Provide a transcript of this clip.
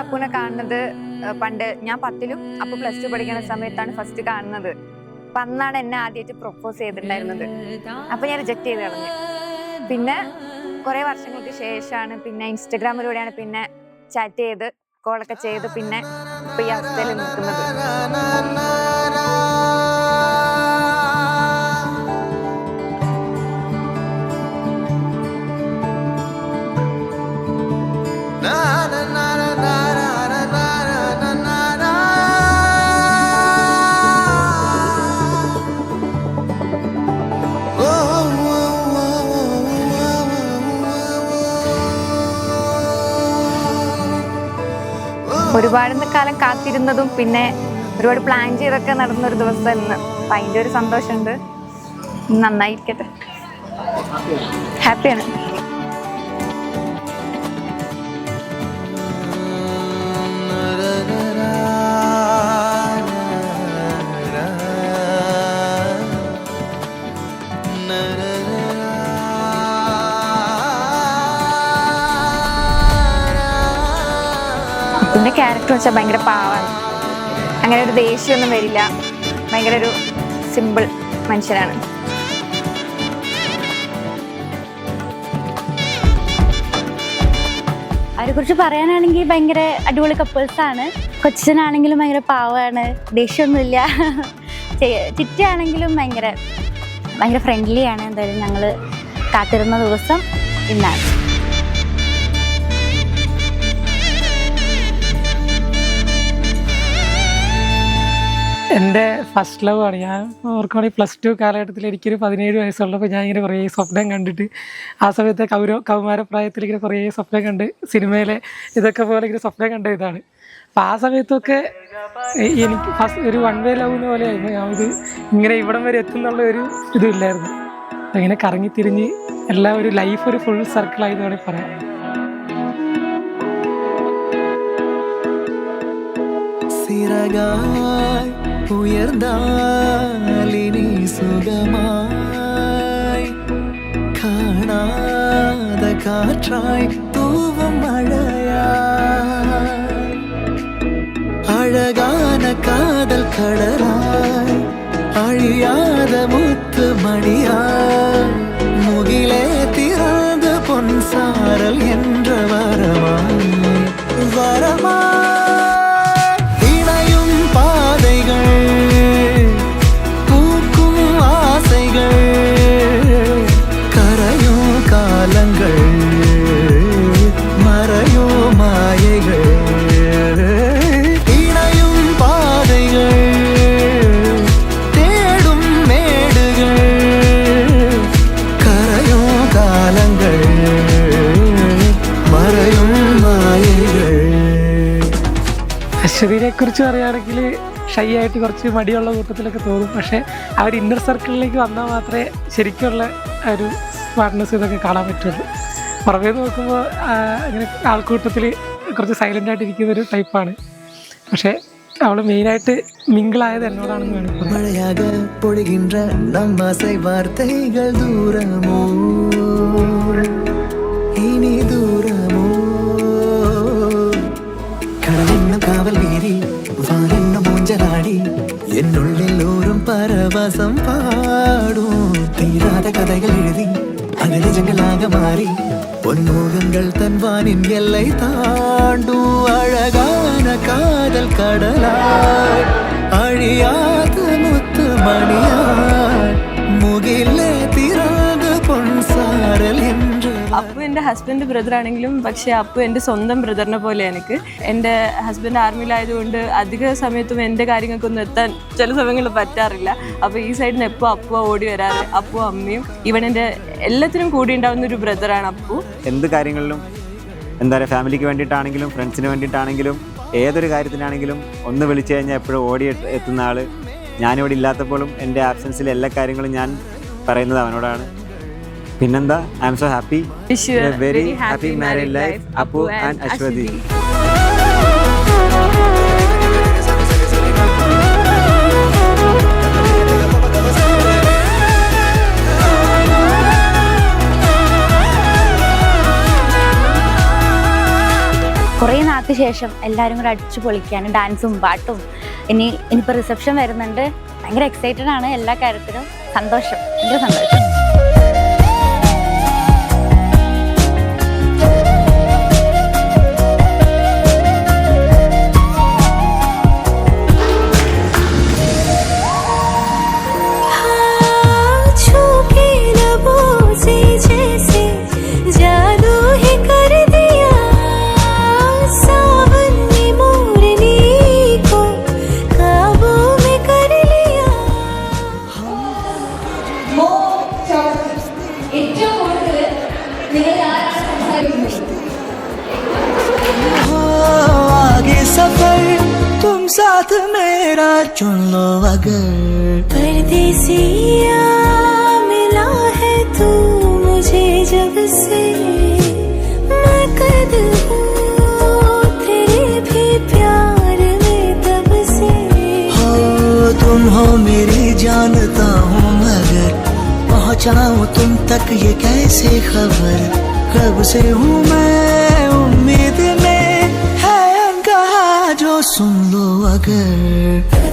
അപ്പുവിനെ കാണുന്നത് പണ്ട് ഞാൻ 10ലും അപ്പു +2 പഠിക്കുന്ന സമയത്താണ് ഫസ്റ്റ് കാണുന്നത്. അപ്പൊ അന്നാണ് എന്നെ ആദ്യമായിട്ട് പ്രൊപ്പോസ് ചെയ്തിട്ടുണ്ടായിരുന്നത്. അപ്പൊ ഞാൻ റിജക്ട് ചെയ്ത് കളഞ്ഞു. പിന്നെ കുറെ വർഷങ്ങൾക്ക് ശേഷമാണ് പിന്നെ ഇൻസ്റ്റഗ്രാമിലൂടെയാണ് പിന്നെ ചാറ്റ് ചെയ്ത് കോളൊക്കെ ചെയ്ത് പിന്നെ ഇപ്പൊ ഈ അവസ്ഥയിൽ നിൽക്കുന്നത്. ഒരുപാട് കാലം കാത്തിരുന്നതും പിന്നെ ഒരുപാട് പ്ലാൻ ചെയ്തൊക്കെ നടന്നൊരു ദിവസം ഇന്ന്. അപ്പം അതിൻ്റെ ഒരു സന്തോഷമുണ്ട്. നന്നായിരിക്കട്ടെ, ഹാപ്പിയാണ്. പിന്നെ ക്യാരക്ടർ വെച്ചാൽ ഭയങ്കര പാവാണ്. അങ്ങനെ ഒരു ദേഷ്യമൊന്നും വരില്ല. ഭയങ്കര ഒരു സിമ്പിൾ മനുഷ്യനാണ്. അവരെക്കുറിച്ച് പറയാനാണെങ്കിൽ ഭയങ്കര അടിപൊളി കപ്പിൾസാണ്. കൊച്ചനാണെങ്കിലും ഭയങ്കര പാവമാണ്, ദേഷ്യമൊന്നുമില്ല. ചിറ്റയാണെങ്കിലും ഭയങ്കര ഫ്രണ്ട്ലിയാണ്. എന്തായാലും ഞങ്ങൾ കാത്തിരുന്ന ദിവസം ഇന്നാണ്. എൻ്റെ ഫസ്റ്റ് ലവ് ആണ്. ഞാൻ ഓർക്കുകയാണെങ്കിൽ +2 കാലഘട്ടത്തിൽ എനിക്കൊരു 17 വയസ്സുള്ളപ്പോൾ ഞാൻ ഇങ്ങനെ കുറേ സ്വപ്നം കണ്ടിട്ട് ആ സമയത്തെ കൗമാരപ്രായത്തിൽ ഇങ്ങനെ കുറേ സ്വപ്നം കണ്ട് സിനിമയിലെ ഇതൊക്കെ പോലെ ഇങ്ങനെ സ്വപ്നം കണ്ട ഇതാണ്. അപ്പം ആ സമയത്തൊക്കെ എനിക്ക് ഒരു വൺ വേ ലവ് പോലെ ആയിരുന്നു. ഞാൻ ഇത് ഇങ്ങനെ ഇവിടം വരെ എത്തുന്നുള്ള ഒരു ഇതുമില്ലായിരുന്നു. അപ്പം ഇങ്ങനെ കറങ്ങിത്തിരിഞ്ഞ് എല്ലാം ഒരു ലൈഫ് ഒരു ഫുൾ സർക്കിളായി എന്ന് വേണമെങ്കിൽ പറയാം. ഉയർന്നാലിനി സുഖമായി കാണാത കാറ്റായി തൂവും മഴയായി അഴകാന കാതൽ കടലായി അഴിയാത മുത്ത് മണിയായി മുകിലേ തിറந்து പൊൻസാരൽ என்ற வரமாய் അശ്വതിനെ കുറിച്ച് പറയുകയാണെങ്കിൽ ഷൈ ആയിട്ട് കുറച്ച് മടിയുള്ള കൂട്ടത്തിലൊക്കെ തോന്നും. പക്ഷേ അവർ ഇന്നർ സർക്കിളിലേക്ക് വന്നാൽ മാത്രമേ ശരിക്കുള്ള ഒരു സ്മാർട്ട്നെസ് ഇതൊക്കെ കാണാൻ പറ്റുള്ളൂ. പുറമേ നോക്കുമ്പോൾ ഇങ്ങനെ ആൾക്കൂട്ടത്തിൽ കുറച്ച് സൈലൻ്റ് ആയിട്ട് ഇരിക്കുന്നൊരു ടൈപ്പാണ്. പക്ഷേ അവൾ മെയിനായിട്ട് മിങ്കിളായത് എന്നോടാണെന്ന് വേണം. എന്നുള്ളിലോരും പരവസം പാടും തീരാത കഥകൾ എഴുതി അത് നിജങ്ങളാകെ മാറി പൊന്മുഖങ്ങൾ തൻവാനിൻ എல்லை താണ്ടു അഴകാന കാതൽ കടലായി അഴിയാത മുത്ത് മണിയായി മുകിലേ തിറந்து പൊൻസാരൽ என்று. അപ്പു എൻ്റെ ഹസ്ബൻഡ് ബ്രദർ ആണെങ്കിലും പക്ഷേ അപ്പു എൻ്റെ സ്വന്തം ബ്രദറിനെ പോലെ എനിക്ക്. എൻ്റെ ഹസ്ബൻഡ് ആർമിയിലായതുകൊണ്ട് അധിക സമയത്തും എൻ്റെ കാര്യങ്ങൾക്കൊന്നും എത്താൻ ചില സമയങ്ങളിൽ പറ്റാറില്ല. അപ്പോൾ ഈ സൈഡിൽ നിന്ന് എപ്പോൾ അപ്പു ഓടി വരാറ്. അപ്പു അമ്മയും ഇവൻ എൻ്റെ എല്ലാത്തിനും കൂടി ഉണ്ടാവുന്ന ഒരു ബ്രദറാണ് അപ്പു. എന്ത് കാര്യങ്ങളിലും എന്താ പറയുക, ഫാമിലിക്ക് വേണ്ടിയിട്ടാണെങ്കിലും ഫ്രണ്ട്സിന് വേണ്ടിയിട്ടാണെങ്കിലും ഏതൊരു കാര്യത്തിനാണെങ്കിലും ഒന്ന് വിളിച്ചു കഴിഞ്ഞാൽ എപ്പോഴും ഓടി എത്തുന്ന ആൾ. ഞാനിവിടെ ഇല്ലാത്തപ്പോഴും എൻ്റെ ആബ്സെൻസിൽ എല്ലാ കാര്യങ്ങളും ഞാൻ പറയുന്നത് അവനോടാണ്. പിന്നെന്താ, I'm so happy. Very happy married life Appu and Ashwathi. കുറേ പെരുന്നാൾക്ക് ശേഷം എല്ലാവരും കൂടെ അടിച്ചു പൊളിക്കാനും ഡാൻസും പാട്ടും ഇനിയിപ്പോൾ റിസപ്ഷൻ വരുന്നുണ്ട്. ഭയങ്കര എക്സൈറ്റഡ് ആണ് എല്ലാ കാര്യത്തിലും. സന്തോഷം, ഭയങ്കര സന്തോഷം. तुम साथ मेरा चुन लो अगर परदेसिया मिला है तू मुझे जब से मैं कद हूँ तेरे भी प्यार में तब से हो तुम हो मेरी जानता हूँ मगर पहुँचाऊँ तुम तक ये कैसे खबर कब से हूँ मैं उम्मीद में है अनकहा जो सुन लो अगर